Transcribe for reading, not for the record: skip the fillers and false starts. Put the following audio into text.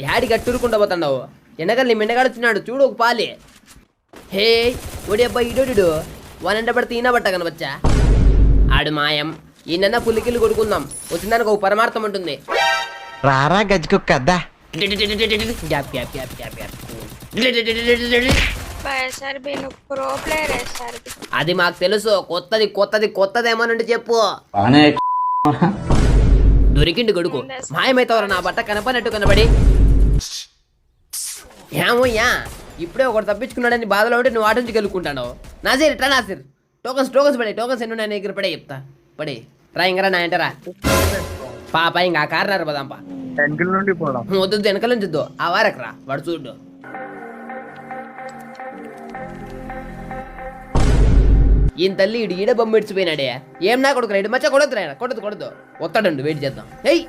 యాడి గట్టురుకుండా పోతున్నావు? వెనకాల మెండగాడు వచ్చినాడు చూడు ఒక పాలి. హే ఒడి అబ్బాయి ఇడోడు వానంట పడితే ఈయన పట్ట కనవచ్చా? ఆడు మాయం. ఈయన పుల్లికిల్లు కొడుకుందాం, వచ్చిందానికి ఒక పరమార్థం ఉంటుంది. రారా గజ్జుకుక్కద్దా. అది మాకు తెలుసు. కొత్తది కొత్తది కొత్తదేమోనండి చెప్పు. దొరికిండు కొడుకు. మాయమైతవరా నా బట్ట కనపడినట్టు కనబడి. ఏమోయ్యా ఇప్పుడే ఒకటి తప్పించుకున్నాడని బాధలో ఉంటే నువ్వు ఆట నుంచి గెలుక్కుంటాను. నాసిర్ ఇట్లా నాసిర్ టోకన్స్ పడే. టోకన్స్ ఎన్ని ఉన్నాయి దగ్గర పడే చెప్తా. పడే రా ఇంకరా నా ఎంటరా పాప ఇంకా కారణారు పదాంపా. వద్దు వెనకాల నుంచి వద్దు, ఆ వారకు రా వాడు చూడు. ఈయన తల్లి ఇడు ఈడ బొమ్మ ఇడిచిపోయినాడే. ఏం నా కొడుకు ఇడు మచ్చ కొడద్దు కొడద్దు కొడద్దు వస్తాడండు. వెయిట్ చేద్దాం. ఏయ్